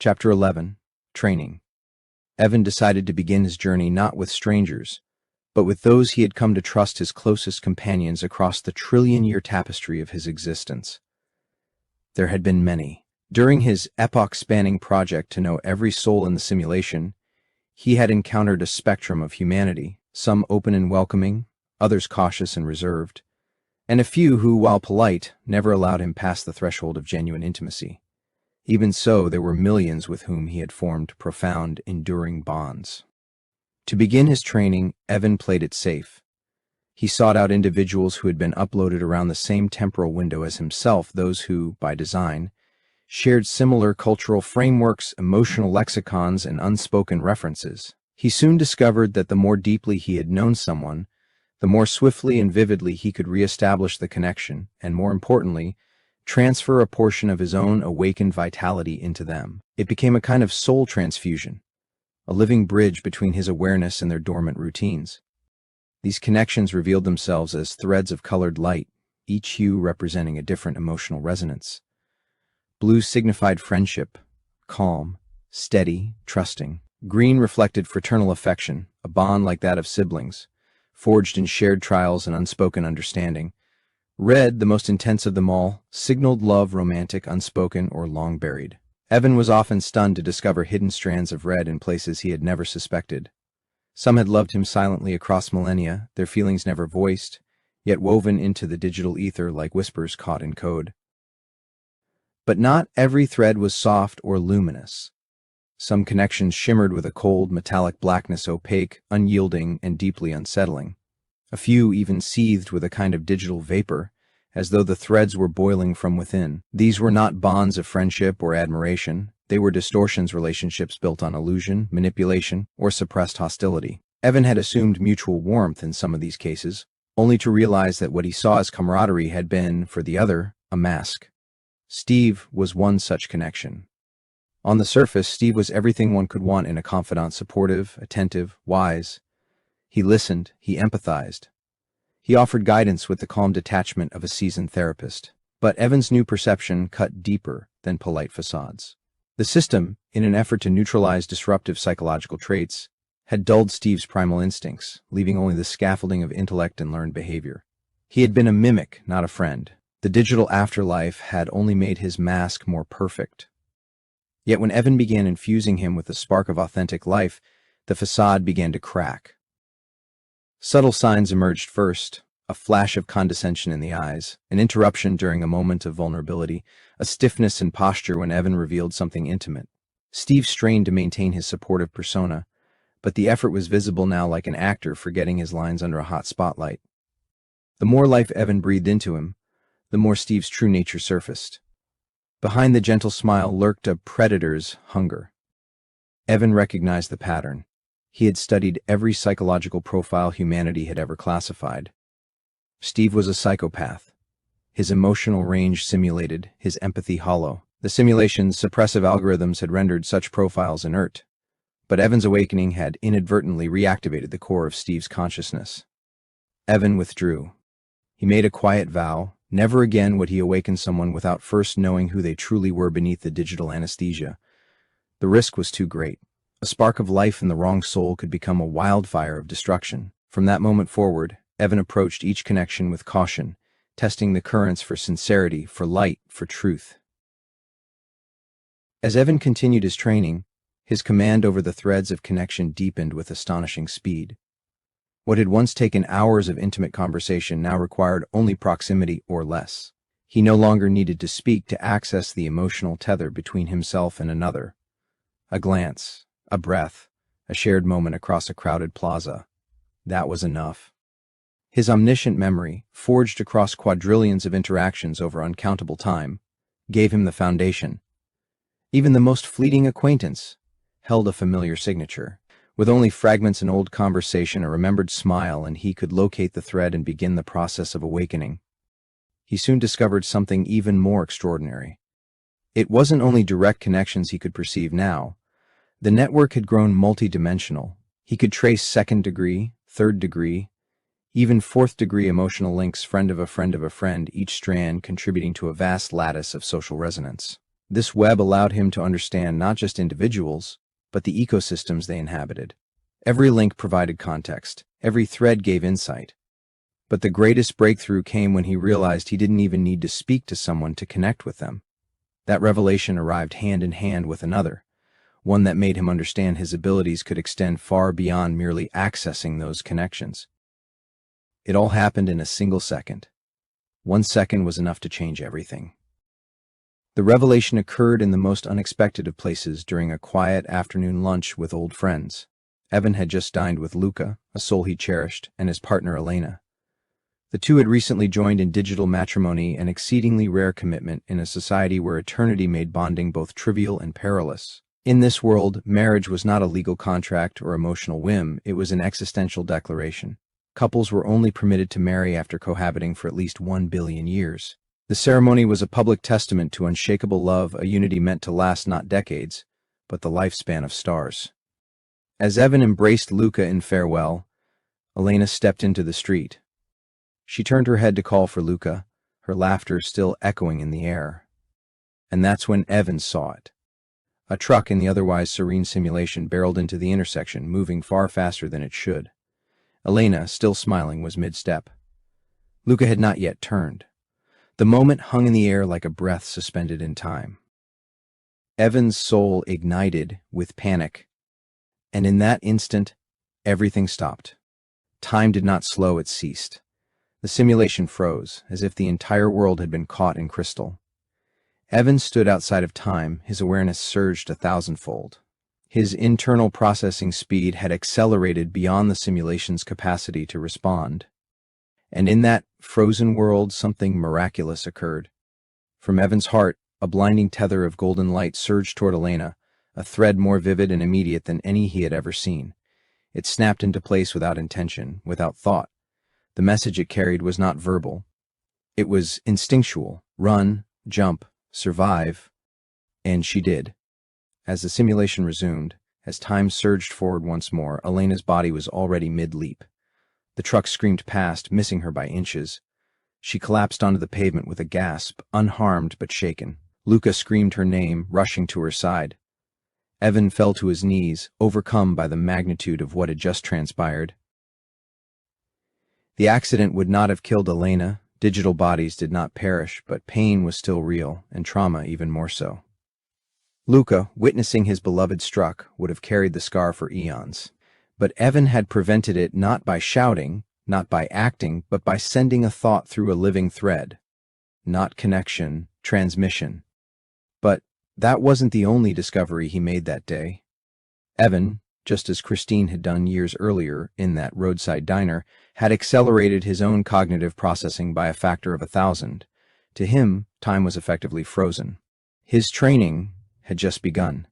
Chapter 11. Training. Evan decided to begin his journey not with strangers, but with those he had come to trust, his closest companions across the trillion-year tapestry of his existence. There had been many. During his epoch-spanning project to know every soul in the simulation, he had encountered a spectrum of humanity, some open and welcoming, others cautious and reserved, and a few who, while polite, never allowed him past the threshold of genuine intimacy. Even so, there were millions with whom he had formed profound, enduring bonds. To begin his training, Evan played it safe. He sought out individuals who had been uploaded around the same temporal window as himself, those who, by design, shared similar cultural frameworks, emotional lexicons, and unspoken references. He soon discovered that the more deeply he had known someone, the more swiftly and vividly he could reestablish the connection, and more importantly, transfer a portion of his own awakened vitality into them. It became a kind of soul transfusion, a living bridge between his awareness and their dormant routines. These connections revealed themselves as threads of colored light, each hue representing a different emotional resonance. Blue signified friendship, calm, steady, trusting. Green reflected fraternal affection, a bond like that of siblings, forged in shared trials and unspoken understanding. Red, the most intense of them all, signaled love, romantic, unspoken, or long buried. Evan was often stunned to discover hidden strands of red in places he had never suspected. Some had loved him silently across millennia, their feelings never voiced, yet woven into the digital ether like whispers caught in code. But not every thread was soft or luminous. Some connections shimmered with a cold, metallic blackness, opaque, unyielding, and deeply unsettling. A few even seethed with a kind of digital vapor, as though the threads were boiling from within. These were not bonds of friendship or admiration. They were distortions, relationships built on illusion, manipulation, or suppressed hostility. Evan had assumed mutual warmth in some of these cases, only to realize that what he saw as camaraderie had been, for the other, a mask. Steve was one such connection. On the surface, Steve was everything one could want in a confidant: supportive, attentive, wise. He listened, he empathized. He offered guidance with the calm detachment of a seasoned therapist. But Evan's new perception cut deeper than polite facades. The system, in an effort to neutralize disruptive psychological traits, had dulled Steve's primal instincts, leaving only the scaffolding of intellect and learned behavior. He had been a mimic, not a friend. The digital afterlife had only made his mask more perfect. Yet when Evan began infusing him with a spark of authentic life, the facade began to crack. Subtle signs emerged first: a flash of condescension in the eyes, an interruption during a moment of vulnerability, a stiffness in posture when Evan revealed something intimate. Steve strained to maintain his supportive persona, but the effort was visible now, like an actor forgetting his lines under a hot spotlight. The more life Evan breathed into him, the more Steve's true nature surfaced. Behind the gentle smile lurked a predator's hunger. Evan recognized the pattern. He had studied every psychological profile humanity had ever classified. Steve was a psychopath. His emotional range simulated, his empathy hollow. The simulation's suppressive algorithms had rendered such profiles inert. But Evan's awakening had inadvertently reactivated the core of Steve's consciousness. Evan withdrew. He made a quiet vow: never again would he awaken someone without first knowing who they truly were beneath the digital anesthesia. The risk was too great. A spark of life in the wrong soul could become a wildfire of destruction. From that moment forward, Evan approached each connection with caution, testing the currents for sincerity, for light, for truth. As Evan continued his training, his command over the threads of connection deepened with astonishing speed. What had once taken hours of intimate conversation now required only proximity or less. He no longer needed to speak to access the emotional tether between himself and another. A glance, a breath, a shared moment across a crowded plaza. That was enough. His omniscient memory, forged across quadrillions of interactions over uncountable time, gave him the foundation. Even the most fleeting acquaintance held a familiar signature. With only fragments in old conversation, a remembered smile, and he could locate the thread and begin the process of awakening. He soon discovered something even more extraordinary. It wasn't only direct connections he could perceive now. The network had grown multidimensional. He could trace second-degree, third-degree, even fourth-degree emotional links, friend of a friend of a friend, each strand contributing to a vast lattice of social resonance. This web allowed him to understand not just individuals, but the ecosystems they inhabited. Every link provided context. Every thread gave insight. But the greatest breakthrough came when he realized he didn't even need to speak to someone to connect with them. That revelation arrived hand in hand with another, one that made him understand his abilities could extend far beyond merely accessing those connections. It all happened in a single second. 1 second was enough to change everything. The revelation occurred in the most unexpected of places during a quiet afternoon lunch with old friends. Evan had just dined with Luca, a soul he cherished, and his partner Elena. The two had recently joined in digital matrimony, an exceedingly rare commitment in a society where eternity made bonding both trivial and perilous. In this world, marriage was not a legal contract or emotional whim, it was an existential declaration. Couples were only permitted to marry after cohabiting for at least 1 billion years. The ceremony was a public testament to unshakable love, a unity meant to last not decades, but the lifespan of stars. As Evan embraced Luca in farewell, Elena stepped into the street. She turned her head to call for Luca, her laughter still echoing in the air. And that's when Evan saw it. A truck in the otherwise serene simulation barreled into the intersection, moving far faster than it should. Elena, still smiling, was mid-step. Luca had not yet turned. The moment hung in the air like a breath suspended in time. Evan's soul ignited with panic, and in that instant, everything stopped. Time did not slow, it ceased. The simulation froze, as if the entire world had been caught in crystal. Evan stood outside of time, his awareness surged 1,000-fold. His internal processing speed had accelerated beyond the simulation's capacity to respond. And in that frozen world, something miraculous occurred. From Evan's heart, a blinding tether of golden light surged toward Elena, a thread more vivid and immediate than any he had ever seen. It snapped into place without intention, without thought. The message it carried was not verbal. It was instinctual. Run, jump, survive. And she did. As the simulation resumed, as time surged forward once more, Elena's body was already mid-leap. The truck screamed past, missing her by inches. She collapsed onto the pavement with a gasp, unharmed but shaken. Luca screamed her name, rushing to her side. Evan fell to his knees, overcome by the magnitude of what had just transpired. The accident would not have killed Elena. Digital bodies did not perish, but pain was still real, and trauma even more so. Luca, witnessing his beloved struck, would have carried the scar for eons. But Evan had prevented it not by shouting, not by acting, but by sending a thought through a living thread. Not connection, transmission. But that wasn't the only discovery he made that day. Evan, just as Christine had done years earlier in that roadside diner, had accelerated his own cognitive processing by a factor of 1,000. To him, time was effectively frozen. His training had just begun.